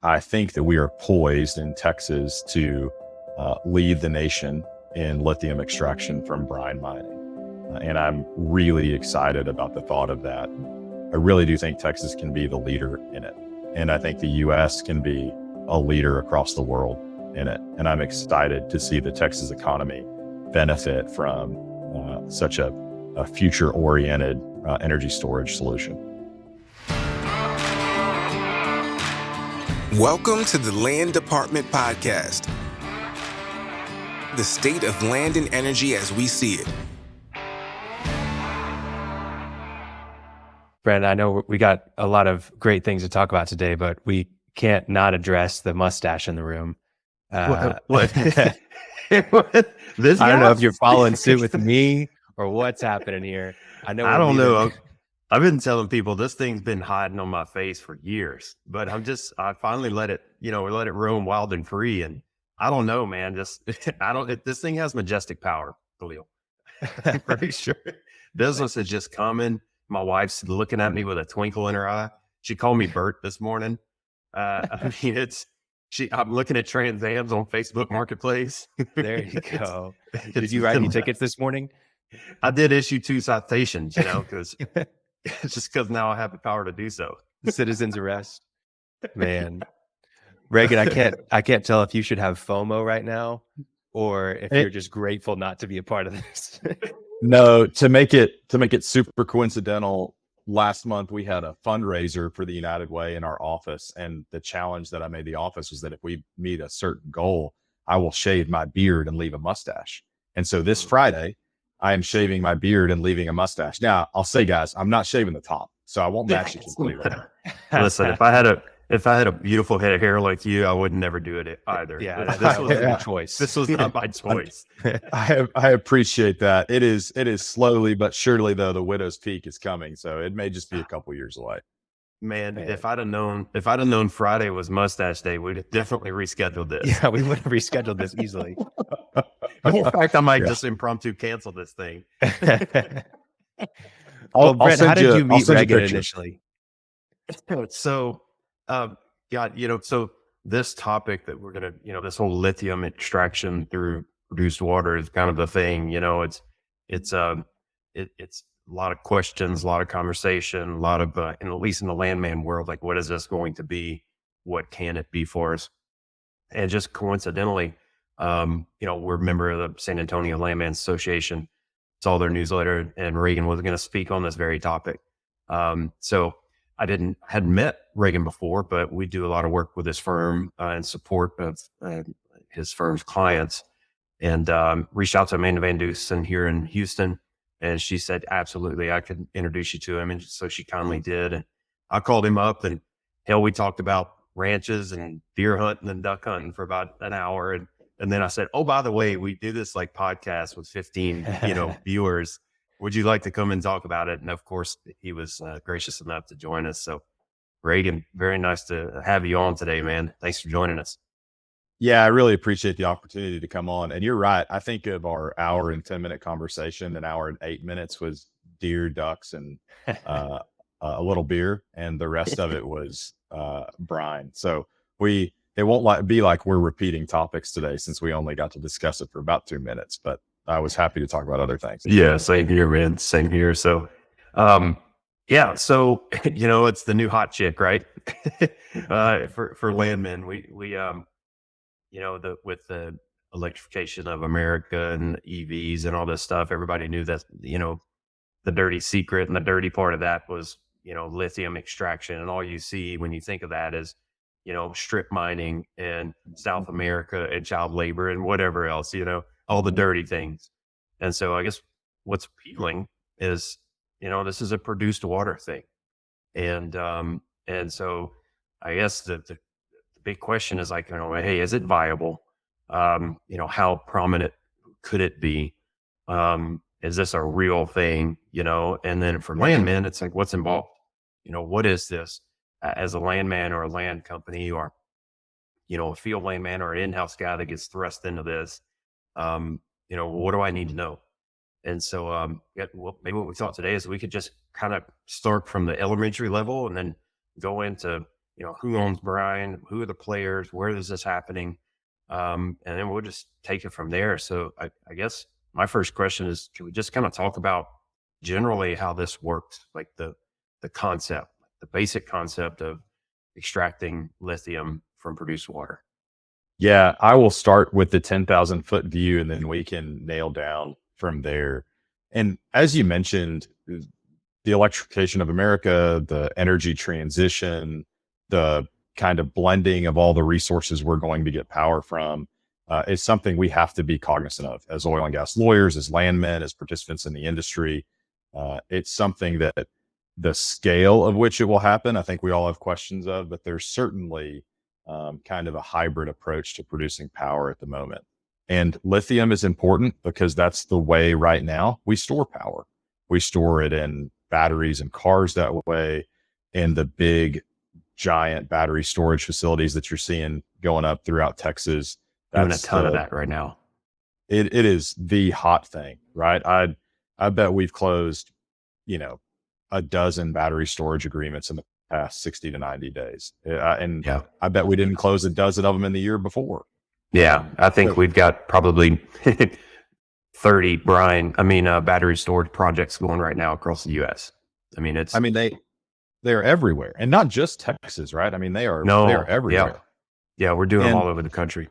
I think that we are poised in Texas to lead the nation in lithium extraction from brine mining. And I'm really excited about the thought of that. I really do think Texas can be the leader in it. And I think the U.S. can be a leader across the world in it. And I'm excited to see the Texas economy benefit from such a future-oriented energy storage solution. Welcome to the Land Department Podcast, the state of land and energy as we see it. Brent, I know we got a lot of great things to talk about today, but we can't not address the mustache in the room. What? I don't know if you're following suit with me or what's happening here. I don't know. I've been telling people this thing's been hiding on my face for years, but I finally let it roam wild and free. And I don't know, man, this thing has majestic power, Khalil. I'm pretty sure business is just coming. My wife's looking at me with a twinkle in her eye. She called me Bert this morning. I'm looking at Trans Ams on Facebook Marketplace. There you go. Did you write any tickets this morning? I did issue 2 citations, because it's just because now I have the power to do so. Citizen's arrest, man. Reagan, I can't tell if you should have FOMO right now or if you're just grateful not to be a part of this. No, to make it super coincidental, last month we had a fundraiser for the United Way in our office, and the challenge that I made the office was that if we meet a certain goal, I will shave my beard and leave a mustache. And so this Friday, I am shaving my beard and leaving a mustache. Now, I'll say, guys, I'm not shaving the top, so I won't match it completely. Listen, if I had a beautiful head of hair like you, I would never do it either. Yeah, this was your choice. This was not my choice. I appreciate that. It is slowly but surely, though, the widow's peak is coming, so it may just be a couple years away. Man, if I'd have known Friday was mustache day, we'd have definitely rescheduled this. Yeah, we would have rescheduled this easily. In fact, I might just impromptu cancel this thing. Well, Brent, how did you meet Reagan initially? So, so this topic that we're gonna, this whole lithium extraction through produced water is kind of the thing. It's a lot of questions, a lot of conversation, a lot of, at least in the landman world, like, what is this going to be? What can it be for us? And just coincidentally, we're a member of the San Antonio Landman Association. Saw their newsletter, and Reagan was going to speak on this very topic. So I hadn't met Reagan before, but we do a lot of work with his firm in support of his firm's clients, and reached out to Amanda Van Dusen here in Houston. And she said, absolutely, I could introduce you to him. And so she kindly did. And I called him up, and we talked about ranches and deer hunting and duck hunting for about an hour. And then I said, oh, by the way, we do this like podcast with 15, viewers. Would you like to come and talk about it? And of course, he was gracious enough to join us. So Reagan, very nice to have you on today, man. Thanks for joining us. Yeah, I really appreciate the opportunity to come on. And you're right. I think of our hour and 10-minute conversation, an hour and 8 minutes was deer, ducks, and a little beer. And the rest of it was brine. So it won't be like we're repeating topics today, since we only got to discuss it for about 2 minutes, but I was happy to talk about other things. Yeah, same here, man. Same here. So, it's the new hot chick, right? for landmen, we with the electrification of America and EVs and all this stuff, everybody knew that, the dirty secret and the dirty part of that was, lithium extraction. And all you see when you think of that is, strip mining in South America and child labor and whatever else, all the dirty things. And so I guess what's appealing is, this is a produced water thing. And so I guess the big question is like, hey, is it viable? How prominent could it be? Is this a real thing? And then for landmen, it's like, what's involved? What is this? As a landman or a land company or, a field landman or an in-house guy that gets thrust into this, what do I need to know? And so, maybe what we thought today is we could just kind of start from the elementary level and then go into, who owns Brine, who are the players, where is this happening? And then we'll just take it from there. So I guess my first question is, can we just kind of talk about generally how this works, like the concept, the basic concept of extracting lithium from produced water? Yeah, I will start with the 10,000 foot view and then we can nail down from there. And as you mentioned, the electrification of America, the energy transition, the kind of blending of all the resources we're going to get power from is something we have to be cognizant of as oil and gas lawyers, as landmen, as participants in the industry. It's something that the scale of which it will happen, I think we all have questions of, but there's certainly kind of a hybrid approach to producing power at the moment. And lithium is important because that's the way right now we store power. We store it in batteries and cars that way, in the big giant battery storage facilities that you're seeing going up throughout Texas. Doing a ton of that right now. It is the hot thing, right? I bet we've closed, a dozen battery storage agreements in the past 60 to 90 days. And Yeah. I bet we didn't close a dozen of them in the year before. Yeah. I think we've got probably 30 battery storage projects going right now across the US. They're everywhere, and not just Texas, right? they are everywhere. Yeah. We're doing them all over the country.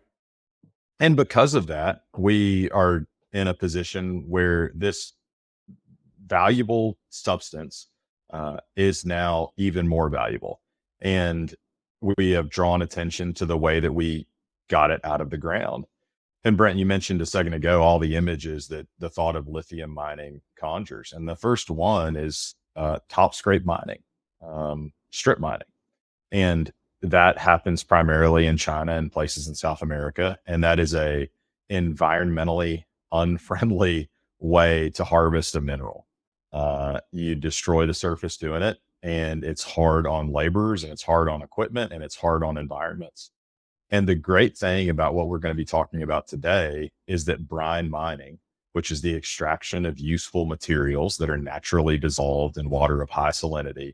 And because of that, we are in a position where this valuable substance is now even more valuable. And we have drawn attention to the way that we got it out of the ground. And Brent, you mentioned a second ago all the images that the thought of lithium mining conjures. And the first one is top scrape mining, strip mining. And that happens primarily in China and places in South America. And that is a environmentally unfriendly way to harvest a mineral. You destroy the surface doing it, and it's hard on laborers, and it's hard on equipment, and it's hard on environments. And the great thing about what we're going to be talking about today is that brine mining, which is the extraction of useful materials that are naturally dissolved in water of high salinity,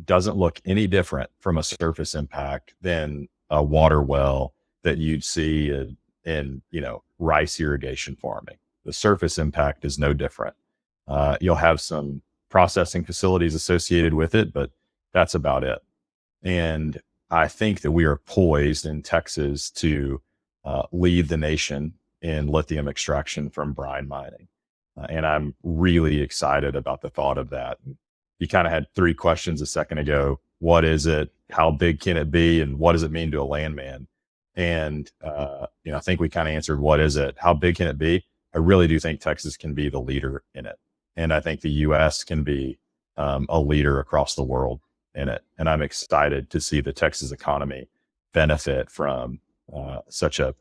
doesn't look any different from a surface impact than a water well that you'd see in rice irrigation farming. The surface impact is no different. You'll have some processing facilities associated with it, but that's about it. And I think that we are poised in Texas to lead the nation in lithium extraction from brine mining. And I'm really excited about the thought of that. You kind of had three questions a second ago. What is it? How big can it be? And what does it mean to a landman? And, I think we kind of answered, what is it? How big can it be? I really do think Texas can be the leader in it. And I think the U.S. can be a leader across the world in it. And I'm excited to see the Texas economy benefit from such a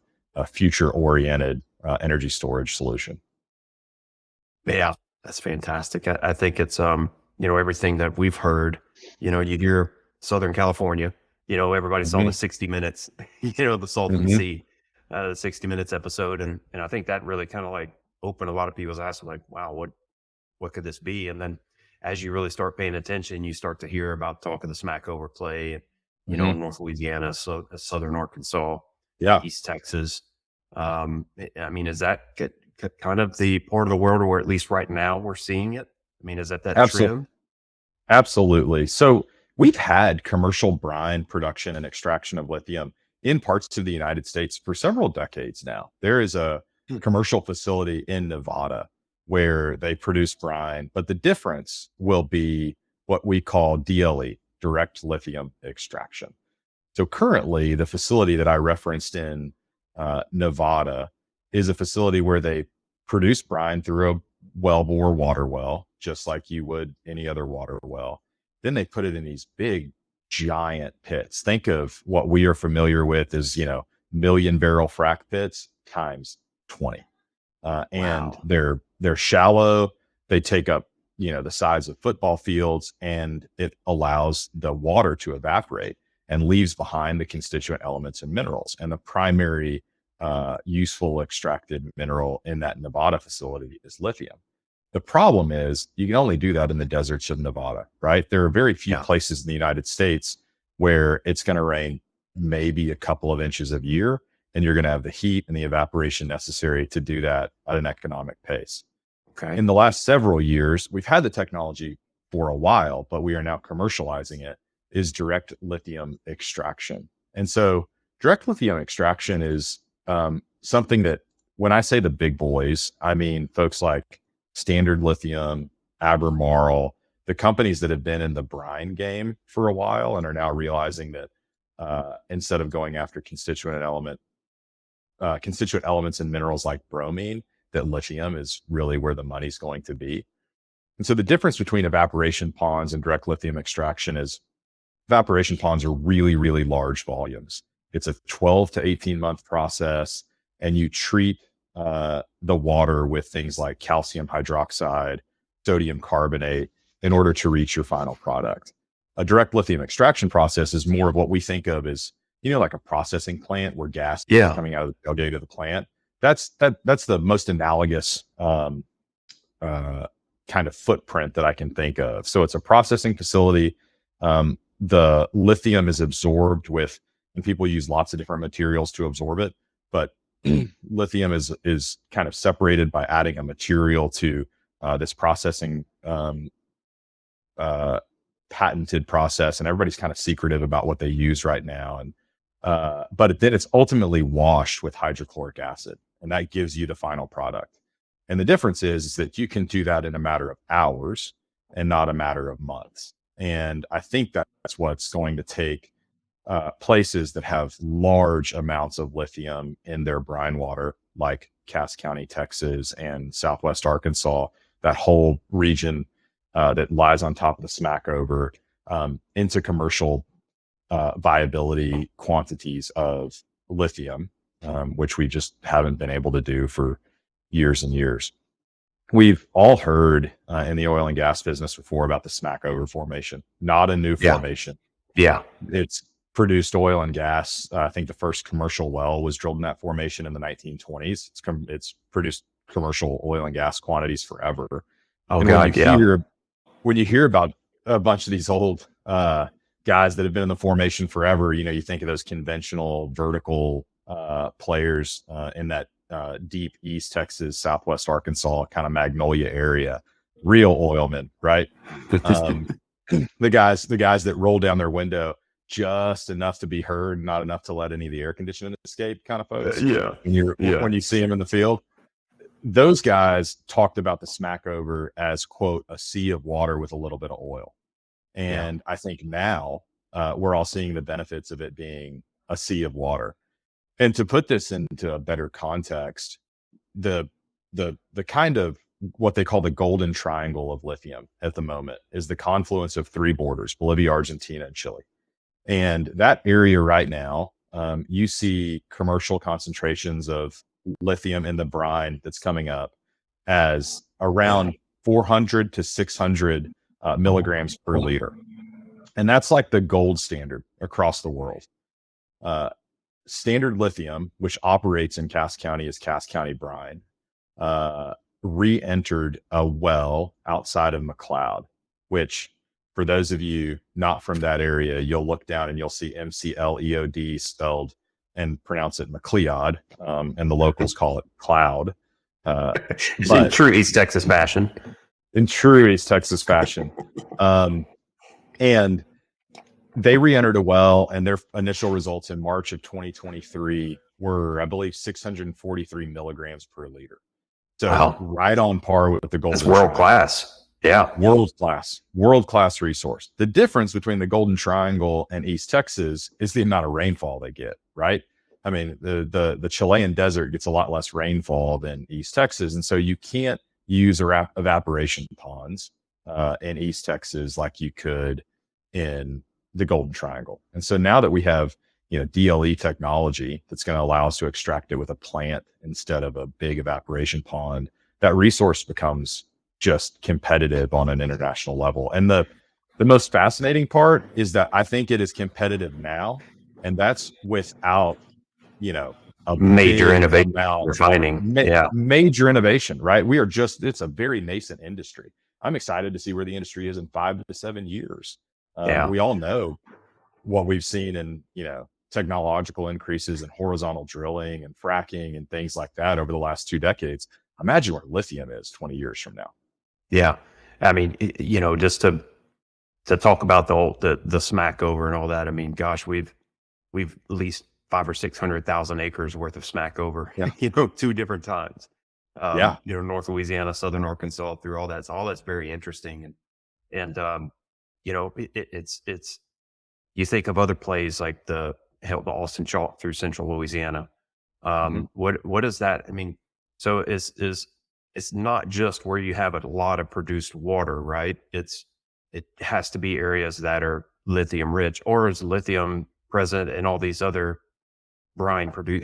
future-oriented energy storage solution. Yeah, that's fantastic. I think it's, everything that we've heard, you hear Southern California, everybody saw the 60 Minutes, the Salton Sea, the 60 Minutes episode. And I think that really kind of like opened a lot of people's eyes, like, wow, what could this be? And then as you really start paying attention, you start to hear about talk of the Smackover play, North Louisiana, so Southern Arkansas, East Texas. Is that kind of the part of the world where at least right now we're seeing it? Is that trend? Absolutely. So we've had commercial brine production and extraction of lithium in parts of the United States for several decades now. There is a commercial facility in Nevada where they produce brine, but the difference will be what we call DLE, direct lithium extraction. So currently, the facility that I referenced in Nevada is a facility where they produce brine through a wellbore water well, just like you would any other water well. Then they put it in these big, giant pits. Think of what we are familiar with as, million barrel frac pits times 20. And they're shallow. They take up, the size of football fields, and it allows the water to evaporate and leaves behind the constituent elements and minerals. And the primary useful extracted mineral in that Nevada facility is lithium. The problem is you can only do that in the deserts of Nevada, right? There are very few places in the United States where it's going to rain maybe a couple of inches a year, and you're going to have the heat and the evaporation necessary to do that at an economic pace. Okay. In the last several years, we've had the technology for a while, but we are now commercializing it, is direct lithium extraction. And so direct lithium extraction is something that, when I say the big boys, I mean folks like Standard Lithium, Marble, the companies that have been in the brine game for a while and are now realizing that instead of going after constituent elements and minerals like bromine, that lithium is really where the money's going to be. And so the difference between evaporation ponds and direct lithium extraction is evaporation ponds are really, really large volumes. It's a 12 to 18 month process, and you treat the water with things like calcium hydroxide, sodium carbonate in order to reach your final product. A direct lithium extraction process is more of what we think of as, like a processing plant where gas is coming out of the tailgate of the plant. That's the most analogous kind of footprint that I can think of. So it's a processing facility. The lithium is absorbed with, and people use lots of different materials to absorb it, but lithium is kind of separated by adding a material to this processing patented process, and everybody's kind of secretive about what they use right now. And but then it's ultimately washed with hydrochloric acid, and that gives you the final product. And the difference is that you can do that in a matter of hours and not a matter of months. And I think that's what's going to take places that have large amounts of lithium in their brine water, like Cass County, Texas, and Southwest Arkansas, that whole region that lies on top of the Smackover, into commercial viability quantities of lithium, which we just haven't been able to do for years and years. We've all heard in the oil and gas business before about the Smackover formation, not a new formation. Yeah. It's produced oil and gas. I think the first commercial well was drilled in that formation in the 1920s. It's produced commercial oil and gas quantities forever. Oh, and God, when you hear about a bunch of these old guys that have been in the formation forever, you think of those conventional vertical players in that deep East Texas, Southwest Arkansas kind of Magnolia area, real oilmen, right? The guys that roll down their window just enough to be heard, not enough to let any of the air conditioning escape, kind of folks. When you see them in the field, those guys talked about the Smackover as, quote, a sea of water with a little bit of oil. And I think now we're all seeing the benefits of it being a sea of water. And to put this into a better context, the kind of what they call the golden triangle of lithium at the moment is the confluence of three borders: Bolivia, Argentina, and Chile. And that area right now, you see commercial concentrations of lithium in the brine that's coming up as around 400 to 600 milligrams per liter. And that's like the gold standard across the world. Standard Lithium, which operates in Cass County as Cass County Brine, re-entered a well outside of McLeod, which, for those of you not from that area, you'll look down and you'll see MCLEOD spelled and pronounce it McLeod, and the locals call it Cloud. But in true East Texas fashion. And they re-entered a well, and their initial results in March of 2023 were, I believe, 643 milligrams per liter. So right on par with the Golden Triangle. World class. Yeah. World class resource. The difference between the Golden Triangle and East Texas is the amount of rainfall they get, right? I mean, the Chilean desert gets a lot less rainfall than East Texas. And so you can't use evaporation ponds in East Texas like you could in the Golden Triangle. And so now that we have, DLE technology that's going to allow us to extract it with a plant instead of a big evaporation pond, that resource becomes just competitive on an international level. And the most fascinating part is that I think it is competitive now, and that's without, a major innovation, refining. Major innovation, right? It's a very nascent industry. I'm excited to see where the industry is in 5 to 7 years. We all know what we've seen in, technological increases in horizontal drilling and fracking and things like that over the last 2 decades, imagine where lithium is 20 years from now. Yeah. I mean, just to talk about the smack over and all that. I mean, gosh, we've leased 500,000 or 600,000 acres worth of smack over, Yeah. 2 different times. Yeah. North Louisiana, Southern Arkansas, through all that. So all that's very interesting. And it's you think of other plays like the Austin Chalk through Central Louisiana. What is that? I mean, so it's not just where you have a lot of produced water, right? It has to be areas that are lithium rich, or is lithium present in all these other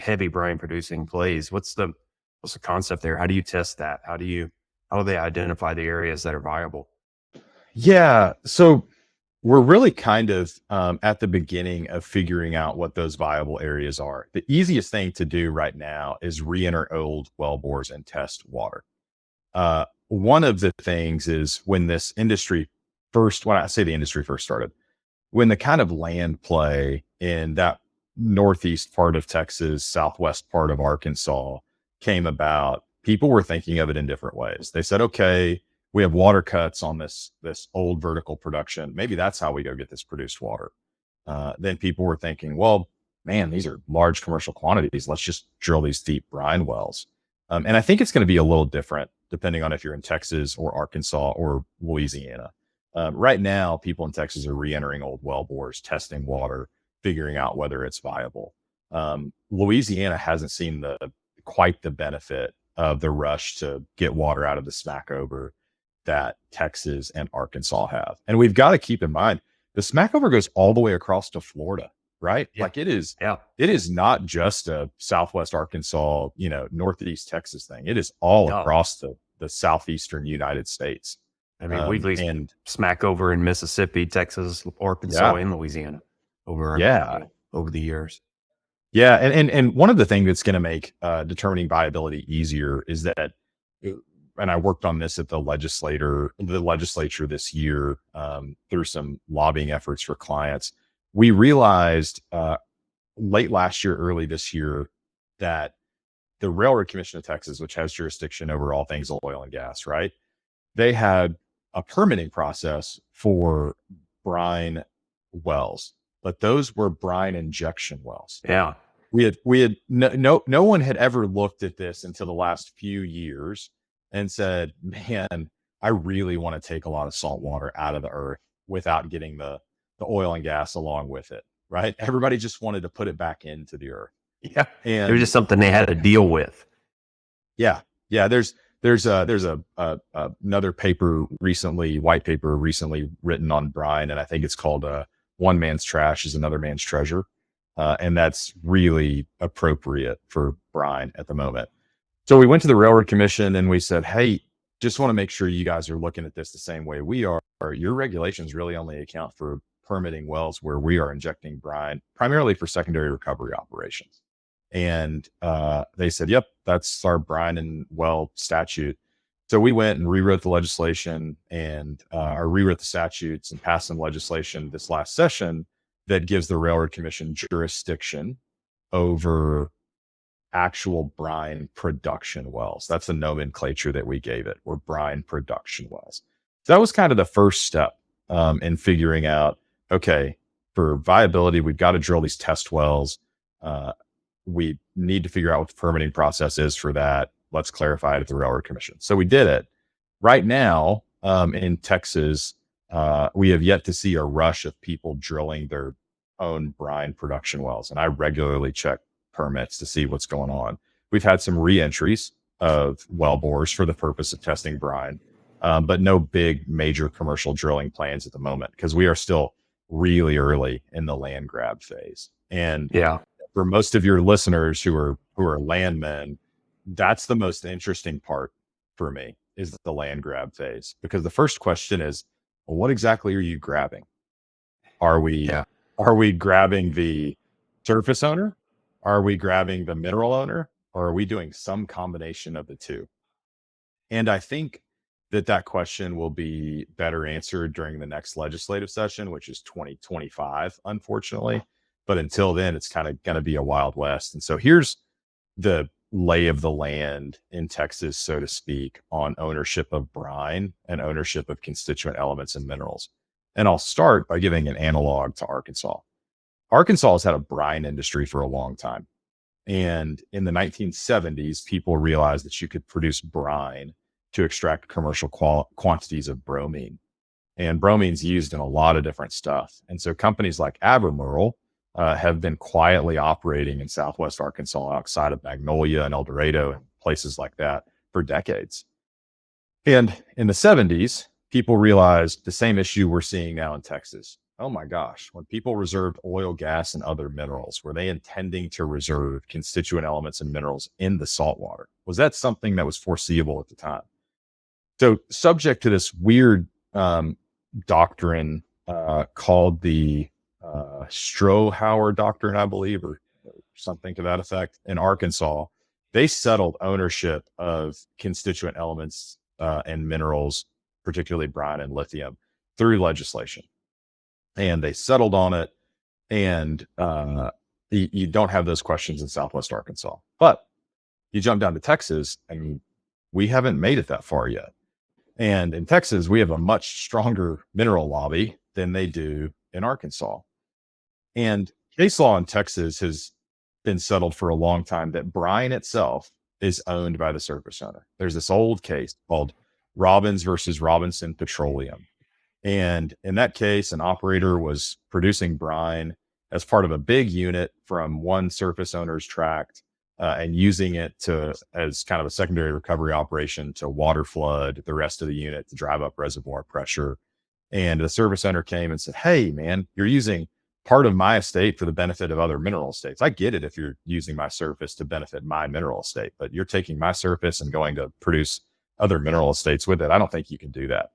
heavy brine producing plays? What's the concept there? How do you test that? How do they identify the areas that are viable? Yeah. So we're really kind of at the beginning of figuring out what those viable areas are. The easiest thing to do right now is re-enter old well bores and test water. One of the things is when I say the industry first started, when the kind of land play in that northeast part of Texas, southwest part of Arkansas came about, people were thinking of it in different ways. They said, okay, we have water cuts on this old vertical production. Maybe that's how we go get this produced water. Then people were thinking, well, man, these are large commercial quantities. Let's just drill these deep brine wells. And I think it's going to be a little different depending on if you're in Texas or Arkansas or Louisiana. Right now, people in Texas are re-entering old well bores, testing water, figuring out whether it's viable. Louisiana hasn't seen quite the benefit of the rush to get water out of the Smackover that Texas and Arkansas have. And we've got to keep in mind, the Smackover goes all the way across to Florida, right? Yeah. Like it is not just a Southwest Arkansas, Northeast Texas thing. It is all across the Southeastern United States. I mean, we've leased Smackover in Mississippi, Texas, Arkansas, and Louisiana over the years. Yeah. And one of the things that's going to make determining viability easier is that, and I worked on this at the legislature this year through some lobbying efforts for clients. We realized late last year, early this year, that the Railroad Commission of Texas, which has jurisdiction over all things oil and gas, right? They had a permitting process for brine wells, but those were brine injection wells. Yeah. No one had ever looked at this until the last few years and said, man, I really want to take a lot of salt water out of the earth without getting the oil and gas along with it, right? Everybody just wanted to put it back into the earth. Yeah. And it was just something they had to deal with. Yeah. Yeah. There's another white paper recently written on brine, and I think it's called One Man's Trash is Another Man's Treasure. And that's really appropriate for brine at the moment. So we went to the Railroad Commission and we said, hey, just want to make sure you guys are looking at this the same way we are. Your regulations really only account for permitting wells where we are injecting brine, primarily for secondary recovery operations. And they said, yep, that's our brine and well statute. So we went and rewrote the legislation and rewrote the statutes and passed some legislation this last session that gives the Railroad Commission jurisdiction over actual brine production wells. That's the nomenclature that we gave it, were brine production wells. So that was kind of the first step in figuring out, okay, for viability, we've got to drill these test wells. We need to figure out what the permitting process is for that. Let's clarify it at the Railroad Commission. So we did it. Right now in Texas, we have yet to see a rush of people drilling their own brine production wells. And I regularly check permits to see what's going on. We've had some re-entries of well bores for the purpose of testing brine, but no big major commercial drilling plans at the moment because we are still really early in the land grab phase. And for most of your listeners who are landmen, that's the most interesting part for me is the land grab phase, because the first question is, well, what exactly are you grabbing? Are we grabbing the surface owner? Are we grabbing the mineral owner? Or are we doing some combination of the two? And I think that question will be better answered during the next legislative session, which is 2025, unfortunately. But until then, it's kind of going to be a Wild West. And so here's the lay of the land in Texas, so to speak, on ownership of brine and ownership of constituent elements and minerals. And I'll start by giving an analog to Arkansas. Arkansas has had a brine industry for a long time. And in the 1970s, people realized that you could produce brine to extract commercial quantities of bromine. And bromine's used in a lot of different stuff. And so companies like Albemarle have been quietly operating in Southwest Arkansas outside of Magnolia and El Dorado and places like that for decades. And in the 70s, people realized the same issue we're seeing now in Texas. Oh my gosh, when people reserved oil, gas, and other minerals, were they intending to reserve constituent elements and minerals in the saltwater? Was that something that was foreseeable at the time? So subject to this weird doctrine called the Strohauer doctrine, I believe, or something to that effect, in Arkansas, they settled ownership of constituent elements and minerals, particularly brine and lithium, through legislation. And they settled on it. And you don't have those questions in Southwest Arkansas. But you jump down to Texas, and we haven't made it that far yet. And in Texas, we have a much stronger mineral lobby than they do in Arkansas. And case law in Texas has been settled for a long time that brine itself is owned by the surface owner. There's this old case called Robbins versus Robinson Petroleum. And in that case, an operator was producing brine as part of a big unit from one surface owner's tract and using it as kind of a secondary recovery operation to water flood the rest of the unit to drive up reservoir pressure. And the service owner came and said, hey, man, you're using part of my estate for the benefit of other mineral estates. I get it if you're using my surface to benefit my mineral estate, but you're taking my surface and going to produce other mineral estates with it. I don't think you can do that.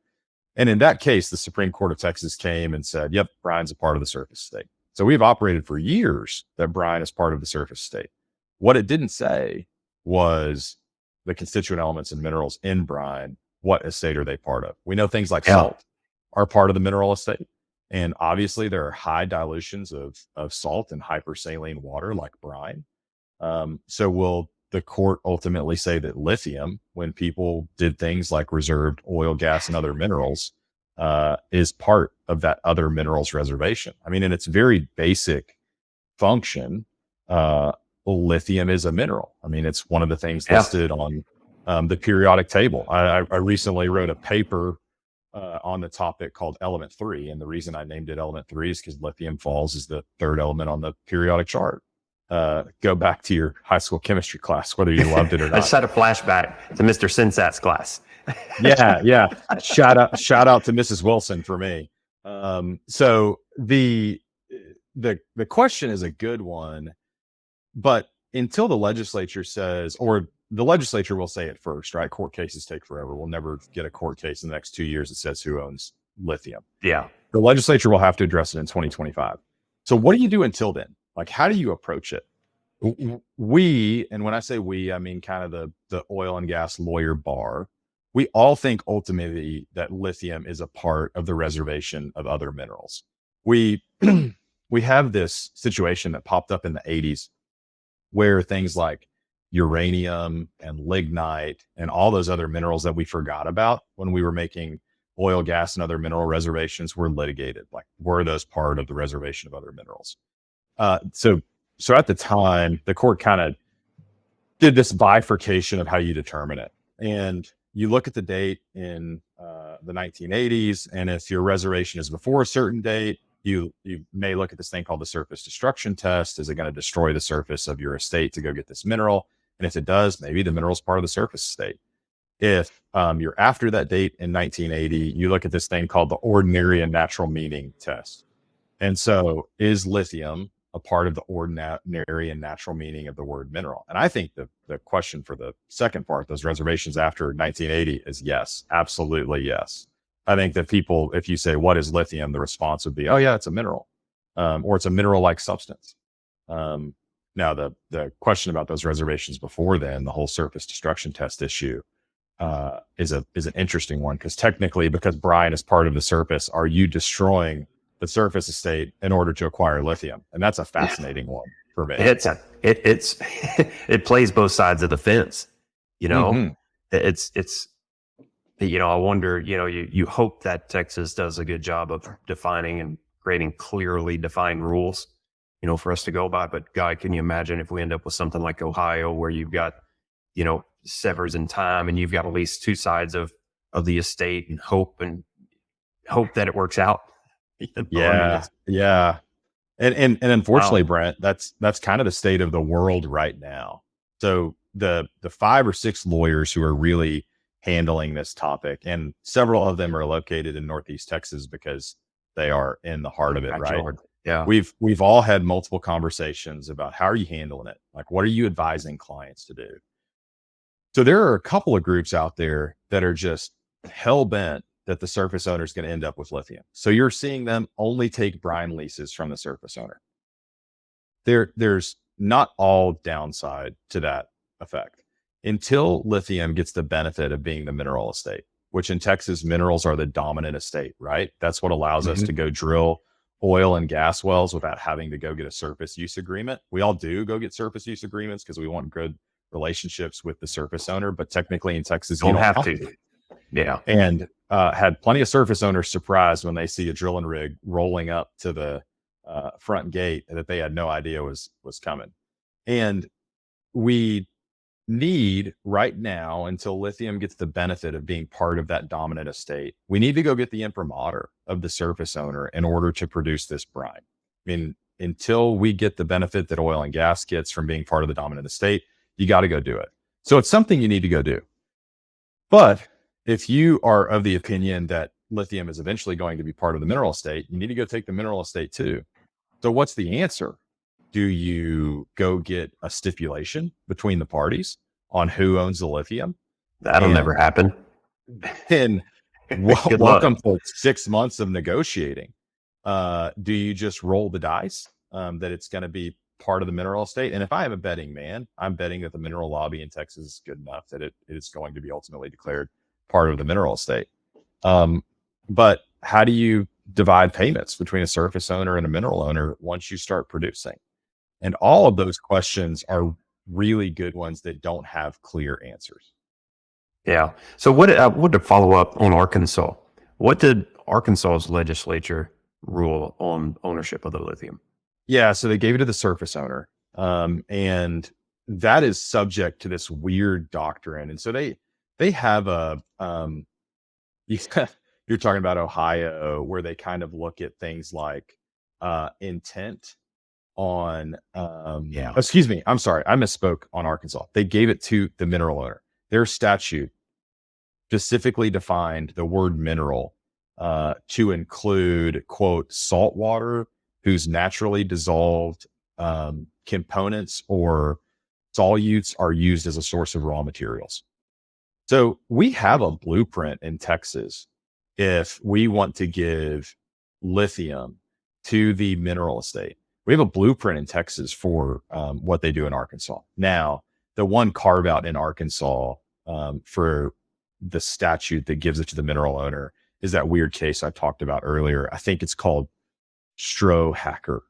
And in that case, the Supreme Court of Texas came and said, yep, brine's a part of the surface estate. So we've operated for years that brine is part of the surface estate. What it didn't say was the constituent elements and minerals in brine, what estate are they part of? We know things like salt are part of the mineral estate. And obviously there are high dilutions of salt in hypersaline water like brine. So will the court ultimately say that lithium, when people did things like reserved oil, gas, and other minerals, is part of that other minerals reservation? I mean, in its very basic function, lithium is a mineral. I mean, it's one of the things listed on the periodic table. I recently wrote a paper on the topic called Element 3. And the reason I named it Element 3 is because lithium falls as the third element on the periodic chart. Go back to your high school chemistry class, whether you loved it or not. I just had a flashback to Mr. Sensat's class. Yeah. Shout out to Mrs. Wilson for me. So the question is a good one, but until the legislature says, or the legislature will say it first, right? Court cases take forever. We'll never get a court case in the next 2 years that says who owns lithium. Yeah. The legislature will have to address it in 2025. So what do you do until then? Like, how do you approach it? We, and when I say we, I mean kind of the oil and gas lawyer bar, we all think ultimately that lithium is a part of the reservation of other minerals. We have this situation that popped up in the 80s where things like uranium and lignite and all those other minerals that we forgot about when we were making oil, gas, and other mineral reservations were litigated. Like, were those part of the reservation of other minerals? So at the time, the court kind of did this bifurcation of how you determine it. And you look at the date in the 1980s, and if your reservation is before a certain date, you may look at this thing called the surface destruction test. Is it going to destroy the surface of your estate to go get this mineral? And if it does, maybe the mineral is part of the surface estate. If you're after that date in 1980, you look at this thing called the ordinary and natural meaning test. And so is lithium a part of the ordinary and natural meaning of the word mineral? And I think the question for the second part, those reservations after 1980, is yes, absolutely yes. I think that people, if you say, what is lithium? The response would be, oh yeah, it's a mineral, or it's a mineral-like substance. Now the question about those reservations before then, the whole surface destruction test issue, is an interesting one, because technically, because brine is part of the surface, are you destroying the surface estate in order to acquire lithium? And that's a fascinating one for me. It's it plays both sides of the fence. You know, Mhm. it's I wonder. You hope that Texas does a good job of defining and creating clearly defined rules, for us to go by. But God, can you imagine if we end up with something like Ohio, where you've got, severs in time, and you've got at least two sides of the estate, and hope that it works out. Yeah. Yeah. And unfortunately, Wow. Brent, that's kind of the state of the world right now. So the 5 or 6 lawyers who are really handling this topic, and several of them are located in Northeast Texas because they are in the heart of it, right? Backyard. Yeah. We've all had multiple conversations about how are you handling it? Like, what are you advising clients to do? So there are a couple of groups out there that are just hell bent that the surface owner is going to end up with lithium. So you're seeing them only take brine leases from the surface owner. There's not all downside to that effect until lithium gets the benefit of being the mineral estate, which in Texas, minerals are the dominant estate, right? That's what allows us to go drill oil and gas wells without having to go get a surface use agreement. We all do go get surface use agreements because we want good relationships with the surface owner, but technically in Texas, you Don't don't have to. Yeah. And had plenty of surface owners surprised when they see a drilling rig rolling up to the front gate that they had no idea was coming. And we need right now, until lithium gets the benefit of being part of that dominant estate, we need to go get the imprimatur of the surface owner in order to produce this brine. I mean, until we get the benefit that oil and gas gets from being part of the dominant estate, you got to go do it. So it's something you need to go do. But if you are of the opinion that lithium is eventually going to be part of the mineral estate, you need to go take the mineral estate too. So what's the answer? Do you go get a stipulation between the parties on who owns the lithium? That'll never happen. And Good welcome luck. to 6 months of negotiating. Do you just roll the dice that it's going to be part of the mineral estate? And if I am a betting man, I'm betting that the mineral lobby in Texas is good enough that it is going to be ultimately declared part of the mineral estate. But how do you divide payments between a surface owner and a mineral owner once you start producing? And all of those questions are really good ones that don't have clear answers. Yeah. So what to follow up on Arkansas? What did Arkansas's legislature rule on ownership of the lithium? Yeah, so they gave it to the surface owner, and that is subject to this weird doctrine. And so they have a you're talking about Ohio, where they kind of look at things like intent on excuse me, I'm sorry, I misspoke on Arkansas. They gave it to the mineral owner. Their statute specifically defined the word mineral to include, quote, salt water whose naturally dissolved components or solutes are used as a source of raw materials. So we have a blueprint in Texas if we want to give lithium to the mineral estate. We have a blueprint in Texas for what they do in Arkansas. Now, the one carve out in Arkansas for the statute that gives it to the mineral owner is that weird case I talked about earlier. I think it's called Strohacker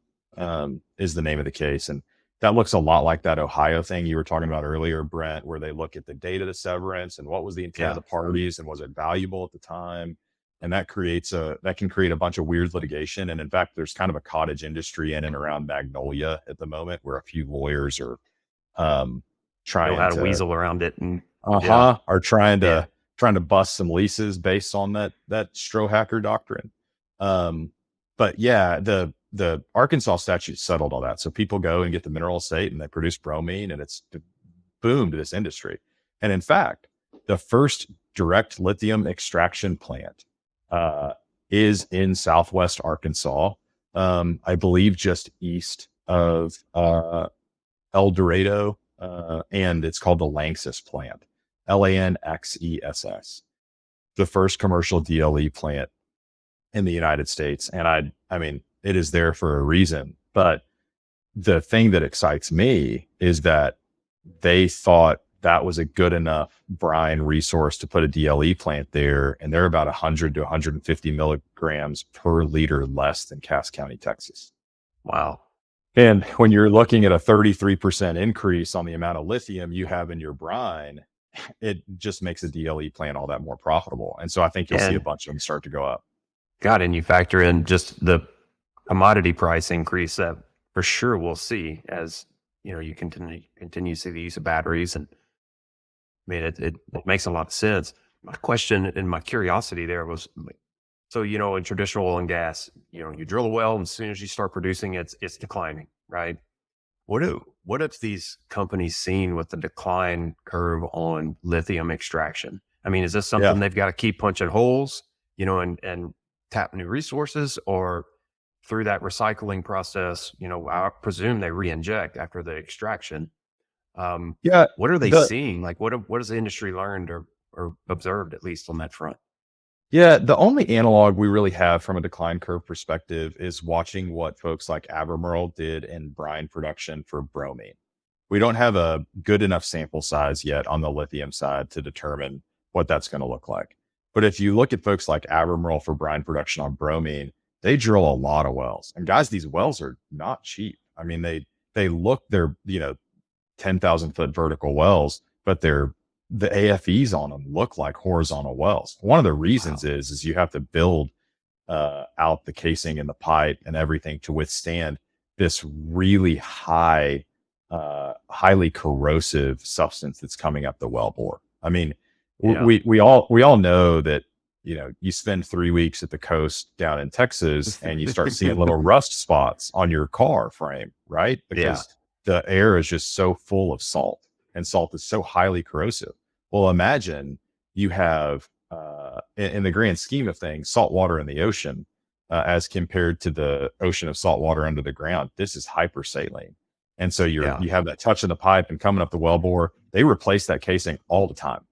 is the name of the case. And that looks a lot like that Ohio thing you were talking about earlier, Brent, where they look at the date of the severance and what was the intent of the parties and was it valuable at the time? And that can create a bunch of weird litigation. And in fact, there's kind of a cottage industry in and around Magnolia at the moment where a few lawyers are trying how to weasel around it and are trying to bust some leases based on that Strohacker doctrine. But yeah, the Arkansas statute settled all that. So people go and get the mineral estate and they produce bromine, and it's boom to this industry. And in fact, the first direct lithium extraction plant is in Southwest Arkansas, I believe just east of El Dorado, and it's called the Lanxess plant, Lanxess, the first commercial DLE plant in the United States. And I mean, it is there for a reason. But the thing that excites me is that they thought that was a good enough brine resource to put a DLE plant there. And they're about 100 to 150 milligrams per liter less than Cass County, Texas. Wow. And when you're looking at a 33% increase on the amount of lithium you have in your brine, it just makes a DLE plant all that more profitable. And so I think you'll see a bunch of them start to go up. God, and you factor in just the commodity price increase that for sure we'll see as, you continue to see the use of batteries. And I mean, it makes a lot of sense. My question and my curiosity there was, so, in traditional oil and gas, you drill a well, and as soon as you start producing, it's declining, right? What have these companies seen with the decline curve on lithium extraction? I mean, is this something they've got to keep punching holes, and tap new resources, or through that recycling process, I presume they re-inject after the extraction. What are they seeing? Like, what has the industry learned or observed, at least on that front? Yeah, the only analog we really have from a decline curve perspective is watching what folks like Albemarle did in brine production for bromine. We don't have a good enough sample size yet on the lithium side to determine what that's going to look like. But if you look at folks like Albemarle for brine production on bromine, they drill a lot of wells. And guys, these wells are not cheap. I mean, they're 10,000 foot vertical wells, but the AFEs on them look like horizontal wells. One of the reasons is you have to build out the casing and the pipe and everything to withstand this really highly corrosive substance that's coming up the wellbore. I mean, we all know that, you spend 3 weeks at the coast down in Texas and you start seeing little rust spots on your car frame, right? Because the air is just so full of salt, and salt is so highly corrosive. Well, imagine you have, in the grand scheme of things, salt water in the ocean as compared to the ocean of salt water under the ground. This is hypersaline. And so you have that touch in the pipe and coming up the wellbore. They replace that casing all the time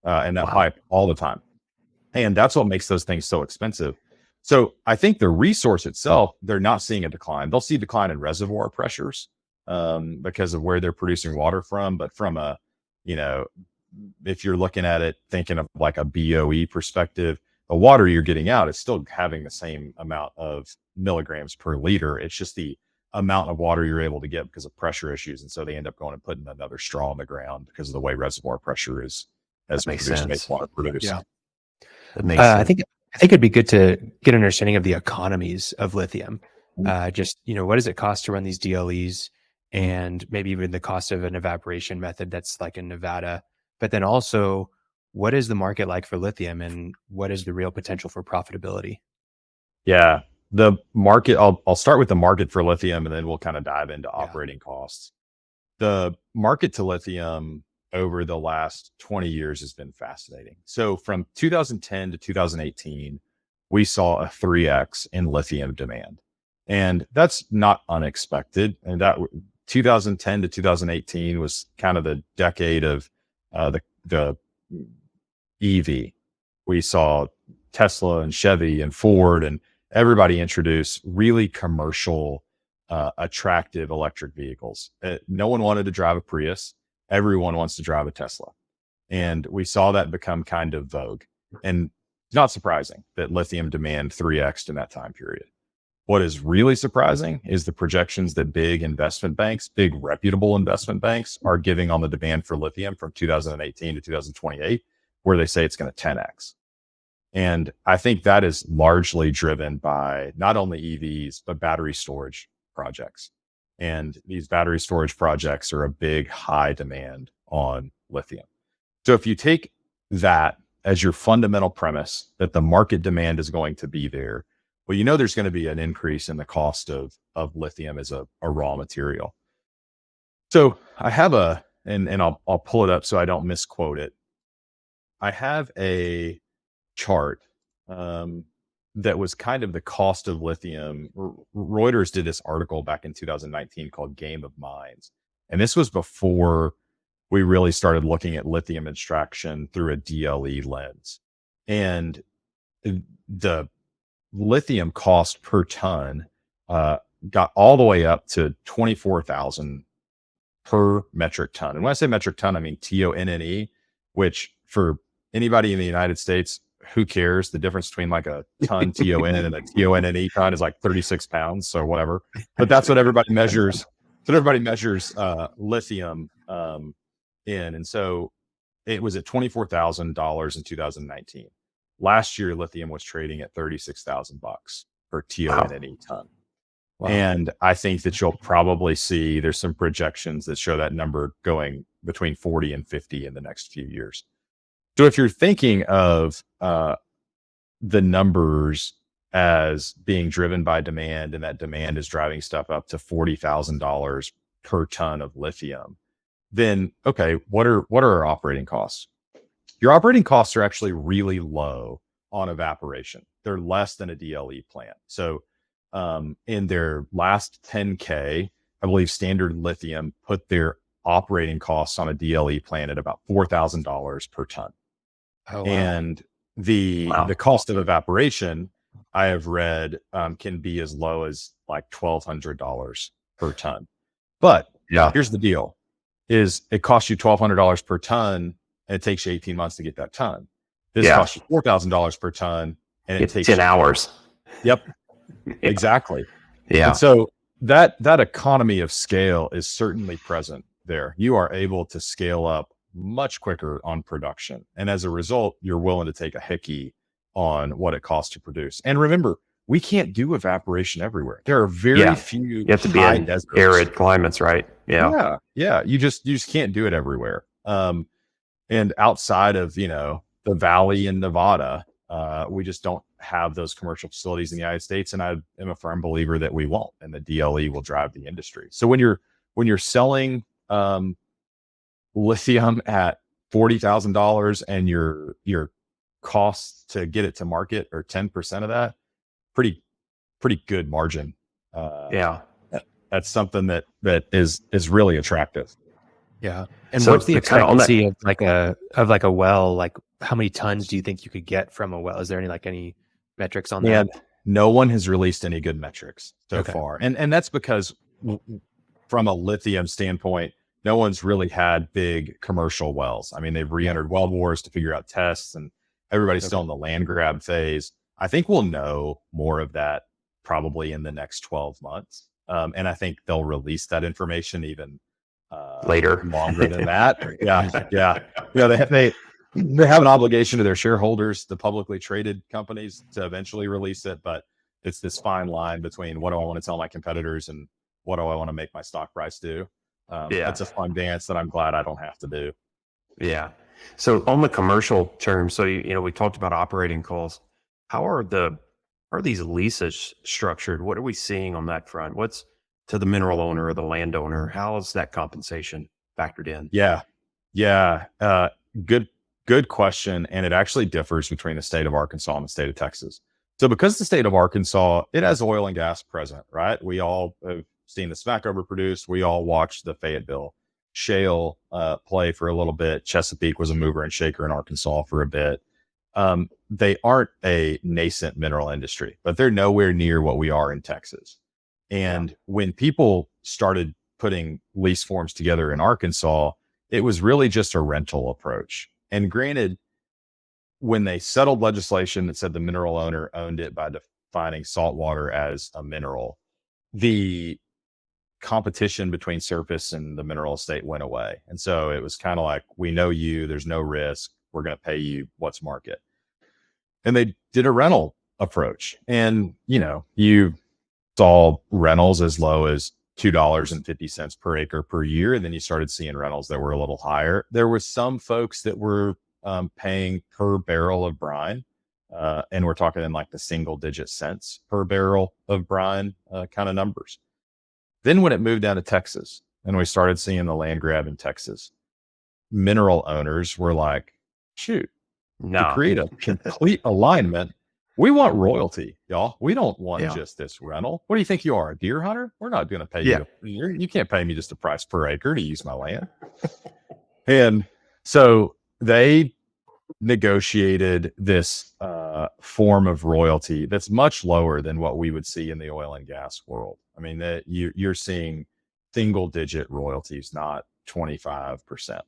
and that pipe all the time. And that's what makes those things so expensive. So I think the resource itself, they're not seeing a decline. They'll see a decline in reservoir pressures because of where they're producing water from. But from a, if you're looking at it, thinking of like a BOE perspective, the water you're getting out is still having the same amount of milligrams per liter. It's just the amount of water you're able to get because of pressure issues. And so they end up going and putting another straw in the ground because of the way reservoir pressure is as makes water produced. Yeah. That makes sense. I think it'd be good to get an understanding of the economies of lithium. Just, what does it cost to run these DLEs, and maybe even the cost of an evaporation method that's like in Nevada. But then also, what is the market like for lithium, and what is the real potential for profitability? Yeah, the market, I'll start with the market for lithium, and then we'll kind of dive into operating costs. The market to lithium over the last 20 years has been fascinating. So from 2010 to 2018, we saw a 3x in lithium demand. And that's not unexpected. And that 2010 to 2018 was kind of the decade of the EV. We saw Tesla and Chevy and Ford and everybody introduce really commercial, attractive electric vehicles. No one wanted to drive a Prius. Everyone wants to drive a Tesla. And we saw that become kind of vogue. And it's not surprising that lithium demand 3x'd in that time period. What is really surprising is the projections that big reputable investment banks are giving on the demand for lithium from 2018 to 2028, where they say it's going to 10x. And I think that is largely driven by not only EVs, but battery storage projects. And these battery storage projects are a big high demand on lithium. So if you take that as your fundamental premise that the market demand is going to be there, well, there's going to be an increase in the cost of lithium as a raw material. So I have and I'll pull it up so I don't misquote it. I have a chart that was kind of the cost of lithium. Reuters did this article back in 2019 called Game of Mines. And this was before we really started looking at lithium extraction through a DLE lens. And the lithium cost per ton got all the way up to $24,000 per metric ton. And when I say metric ton, I mean TONNE, which for anybody in the United States, who cares? The difference between like a ton TON and a TONNE ton is like 36 pounds. So whatever, but that's what everybody measures. So everybody measures lithium in. And so it was at $24,000 in 2019. Last year, lithium was trading at $36,000 per TONNE ton. Wow. And I think that you'll probably see there's some projections that show that number going between 40 and 50 in the next few years. So if you're thinking of the numbers as being driven by demand, and that demand is driving stuff up to $40,000 per ton of lithium, then okay, what are our operating costs? Your operating costs are actually really low on evaporation. They're less than a DLE plant. So in their last 10K, I believe Standard Lithium put their operating costs on a DLE plant at about $4,000 per ton. Oh, wow. And the cost of evaporation, I have read, can be as low as like $1,200 per ton. But here's the deal: is it costs you $1,200 per ton, and it takes you 18 months to get that ton. This costs you $4,000 per ton, and it takes 10 hours. Yep, exactly. Yeah. And so that economy of scale is certainly present there. You are able to scale up much quicker on production, and as a result, you're willing to take a hickey on what it costs to produce. And remember, we can't do evaporation everywhere. There are very few. You have to be in deserts. Arid climates, right? Yeah. You just can't do it everywhere. And outside of the valley in Nevada, we just don't have those commercial facilities in the United States. And I am a firm believer that we won't, and the DLE will drive the industry. So when you're selling lithium at $40,000 and your costs to get it to market are 10% of that, pretty good margin. That's something that is really attractive. Yeah. And so what's the expectancy of like a well? Like, how many tons do you think you could get from a well? Is there any metrics on that? No one has released any good metrics so far. And that's because from a lithium standpoint, no one's really had big commercial wells. I mean, they've re-entered well bores to figure out tests, and everybody's still in the land grab phase. I think we'll know more of that probably in the next 12 months. And I think they'll release that information even later, longer than that. They have an obligation to their shareholders, the publicly traded companies, to eventually release it. But it's this fine line between what do I want to tell my competitors and what do I want to make my stock price do. It's a fun dance that I'm glad I don't have to do. Yeah. So on the commercial terms, so we talked about operating costs. How are these leases structured? What are we seeing on that front? What's to the mineral owner or the landowner? How is that compensation factored in? Good question. And it actually differs between the state of Arkansas and the state of Texas. So because the state of Arkansas, it has oil and gas present, right? We all have seen the SMAC overproduced. We all watched the Fayetteville shale play for a little bit. Chesapeake was a mover and shaker in Arkansas for a bit. They aren't a nascent mineral industry, but they're nowhere near what we are in Texas. And when people started putting lease forms together in Arkansas, it was really just a rental approach. And granted, when they settled legislation that said the mineral owner owned it by defining saltwater as a mineral, the competition between surface and the mineral estate went away. And so it was kind of like, we know you, there's no risk, we're going to pay you what's market. And they did a rental approach. And, you saw rentals as low as $2.50 per acre per year. And then you started seeing rentals that were a little higher. There were some folks that were paying per barrel of brine. And we're talking in like the single digit cents per barrel of brine kind of numbers. Then when it moved down to Texas and we started seeing the land grab in Texas, mineral owners were like, shoot, to create a complete alignment, we want royalty, y'all. We don't want just this rental. What do you think you are, a deer hunter? We're not going to pay you. You can't pay me just a price per acre to use my land. And so they negotiated this form of royalty that's much lower than what we would see in the oil and gas world. I mean, you're seeing single digit royalties, not 25%.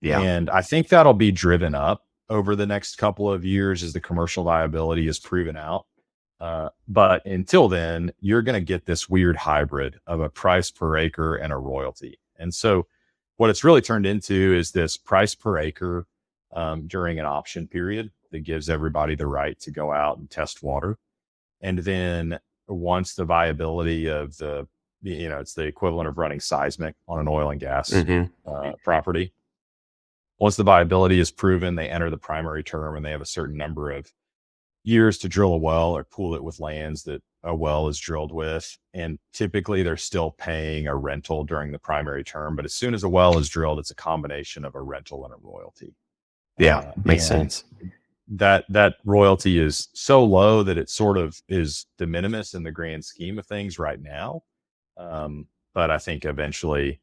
Yeah. And I think that'll be driven up over the next couple of years as the commercial viability is proven out. But until then, you're going to get this weird hybrid of a price per acre and a royalty. And so what it's really turned into is this price per acre during an option period that gives everybody the right to go out and test water. And then once the viability of the, it's the equivalent of running seismic on an oil and gas property. Once the viability is proven, they enter the primary term and they have a certain number of years to drill a well or pool it with lands that a well is drilled with. And typically they're still paying a rental during the primary term. But as soon as a well is drilled, it's a combination of a rental and a royalty. Yeah, makes sense. That royalty is so low that it sort of is de minimis in the grand scheme of things right now. But I think eventually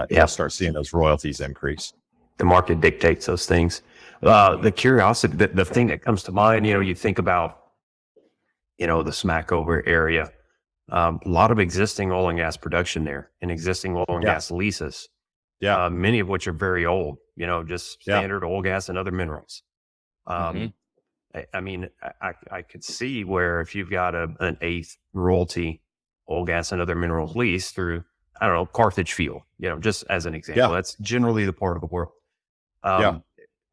you'll start seeing those royalties increase. The market dictates those things. The curiosity, the thing that comes to mind, you think about, the Smackover area, a lot of existing oil and gas production there and existing oil and gas leases. Yeah. Many of which are very old, just standard oil, gas, and other minerals. I mean, I could see where if you've got an eighth royalty oil, gas, and other minerals lease through, I don't know, Carthage Field, just as an example, that's generally the part of the world.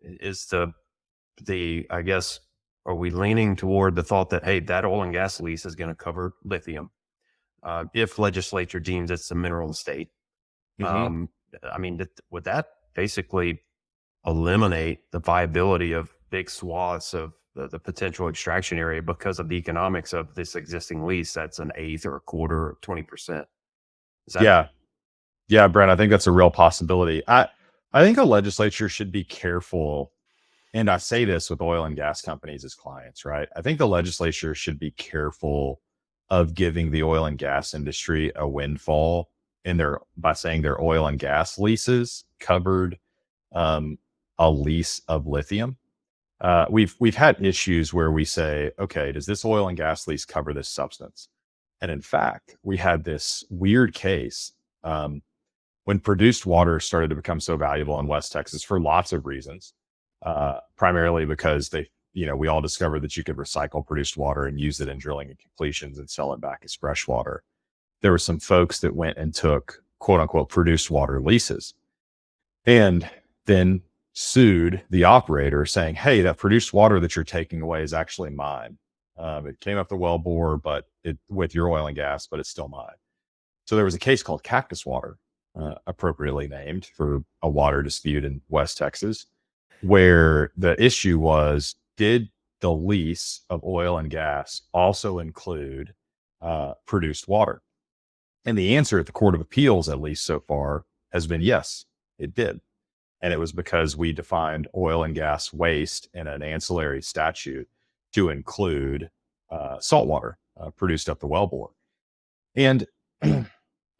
Is the I guess, are we leaning toward the thought that, hey, that oil and gas lease is going to cover lithium if legislature deems it's a mineral estate? I mean, would that basically eliminate the viability of big swaths of the potential extraction area because of the economics of this existing lease that's an eighth or a quarter or 20%? Yeah, Brent, I think that's a real possibility. I think a legislature should be careful, and I say this with oil and gas companies as clients, right? I think the legislature should be careful of giving the oil and gas industry a windfall by saying their oil and gas leases covered a lease of lithium. We've had issues where we say, okay, does this oil and gas lease cover this substance? And in fact, we had this weird case when produced water started to become so valuable in West Texas for lots of reasons, primarily because we all discovered that you could recycle produced water and use it in drilling and completions and sell it back as fresh water. There were some folks that went and took quote unquote produced water leases and then sued the operator saying, hey, that produced water that you're taking away is actually mine. It came up the wellbore, but with your oil and gas, but it's still mine. So there was a case called Cactus Water, appropriately named for a water dispute in West Texas, where the issue was, did the lease of oil and gas also include produced water? And the answer at the Court of Appeals, at least so far, has been yes, it did. And it was because we defined oil and gas waste in an ancillary statute to include saltwater produced up the wellbore. And I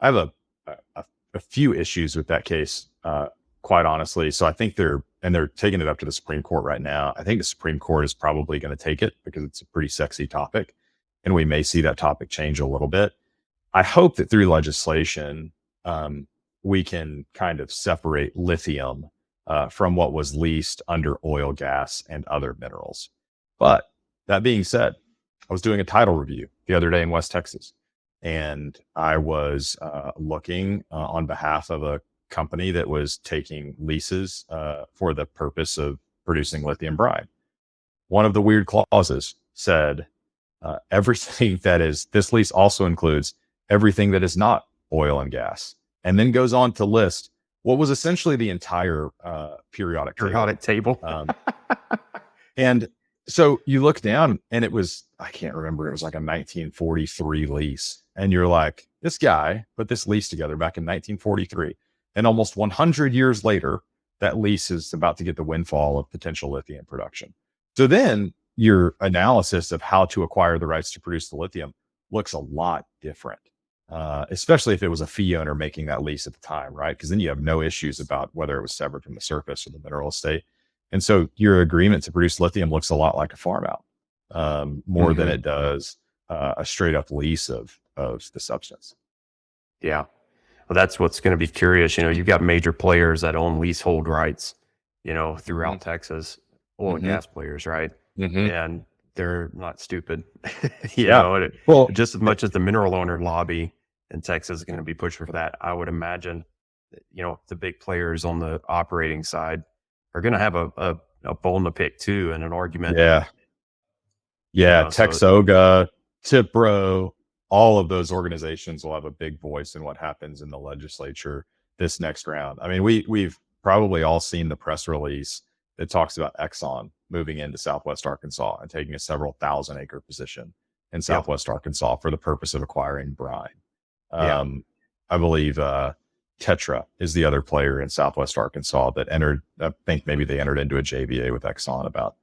have a few issues with that case, quite honestly. So I think they're taking it up to the Supreme Court right now. I think the Supreme Court is probably going to take it because it's a pretty sexy topic, and we may see that topic change a little bit. I hope that through legislation, we can kind of separate lithium from what was leased under oil, gas, and other minerals. But that being said, I was doing a title review the other day in West Texas, and I was looking on behalf of a company that was taking leases for the purpose of producing lithium brine. One of the weird clauses said everything that is, this lease also includes everything that is not oil and gas, and then goes on to list what was essentially the entire periodic table. And so you look down and it was, I can't remember, it was like a 1943 lease. And you're like, this guy put this lease together back in 1943. And almost 100 years later, that lease is about to get the windfall of potential lithium production. So then your analysis of how to acquire the rights to produce the lithium looks a lot different, especially if it was a fee owner making that lease at the time, right? Because then you have no issues about whether it was severed from the surface or the mineral estate. And so your agreement to produce lithium looks a lot like a farm out, more than it does a straight up lease of the substance. Yeah. that's what's going to be curious. You've got major players that own leasehold rights, throughout Texas, oil and gas players, right? And they're not stupid. Well, just as much as the mineral owner lobby in Texas is going to be pushing for that, I would imagine that, the big players on the operating side are going to have a bone to pick too, and an argument. Texoga, TIPRO, all of those organizations will have a big voice in what happens in the legislature this next round. I mean, we've probably all seen the press release that talks about Exxon moving into Southwest Arkansas and taking a several thousand acre position in Southwest Arkansas for the purpose of acquiring brine. I believe Tetra is the other player in Southwest Arkansas that entered. I think maybe they entered into a JVA with Exxon about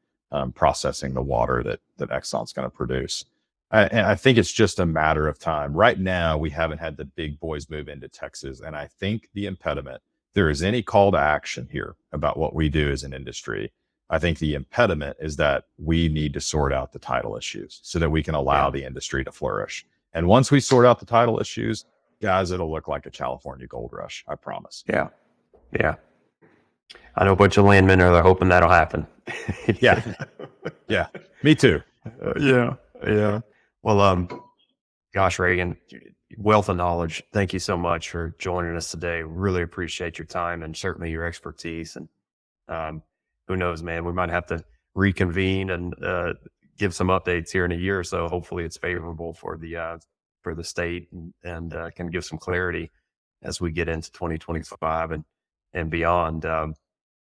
processing the water that Exxon's going to produce. And I think it's just a matter of time. Right now, we haven't had the big boys move into Texas. And I think the impediment, there is any call to action here about what we do as an industry. I think the impediment is that we need to sort out the title issues so that we can allow the industry to flourish. And once we sort out the title issues, guys, it'll look like a California gold rush. I promise. Yeah. I know a bunch of landmen are hoping that'll happen. Yeah. Me too. Yeah. Well, gosh, Reagan, wealth of knowledge. Thank you so much for joining us today. Really appreciate your time and certainly your expertise. And who knows, man, we might have to reconvene and give some updates here in a year or so. Hopefully it's favorable for the state and can give some clarity as we get into 2025 and beyond.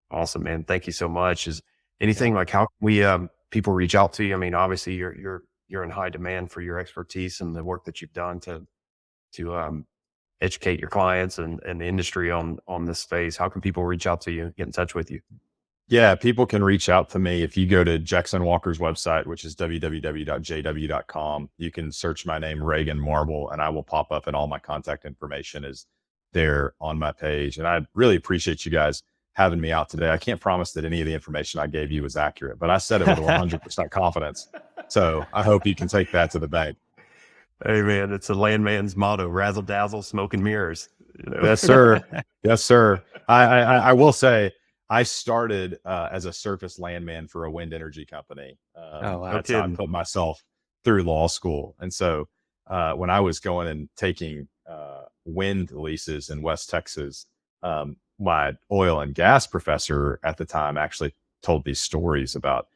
Awesome, man. Thank you so much. Is anything like how can we people reach out to you? I mean, obviously you're in high demand for your expertise and the work that you've done to educate your clients and the industry on this space. How can people reach out to you, get in touch with you? Yeah, people can reach out to me. If you go to Jackson Walker's website, which is www.jw.com, you can search my name, Reagan Marble, and I will pop up, and all my contact information is there on my page. And I really appreciate you guys having me out today. I can't promise that any of the information I gave you was accurate, but I said it with 100% confidence. So I hope you can take that to the bank. Hey, man, it's a landman's motto, razzle dazzle, smoke and mirrors. Yes, sir. Yes, sir. I will say, I started as a surface landman for a wind energy company. That's how I put myself through law school. And so when I was going and taking wind leases in West Texas, my oil and gas professor at the time actually told these stories about,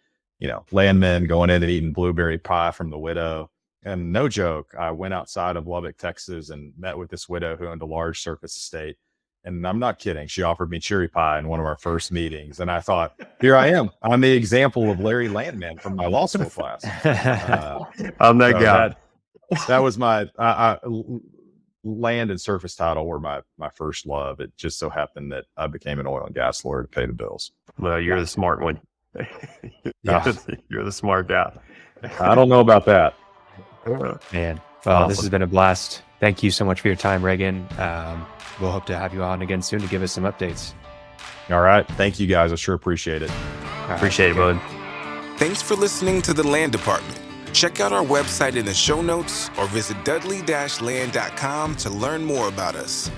landmen going in and eating blueberry pie from the widow. And no joke, I went outside of Lubbock, Texas, and met with this widow who owned a large surface estate. And I'm not kidding. She offered me cherry pie in one of our first meetings. And I thought, here I am. I'm the example of Larry Landman from my law school class. I'm that guy. That was my land and surface title were my first love. It just so happened that I became an oil and gas lawyer to pay the bills. Well, you're the smart one. You're the smart guy. I don't know about that. Man, well, This has been a blast. Thank you so much for your time, Reagan. We'll hope to have you on again soon to give us some updates. All right. Thank you, guys. I sure appreciate it. Appreciate it, bud. Thanks for listening to The Land Department. Check out our website in the show notes or visit dudley-land.com to learn more about us.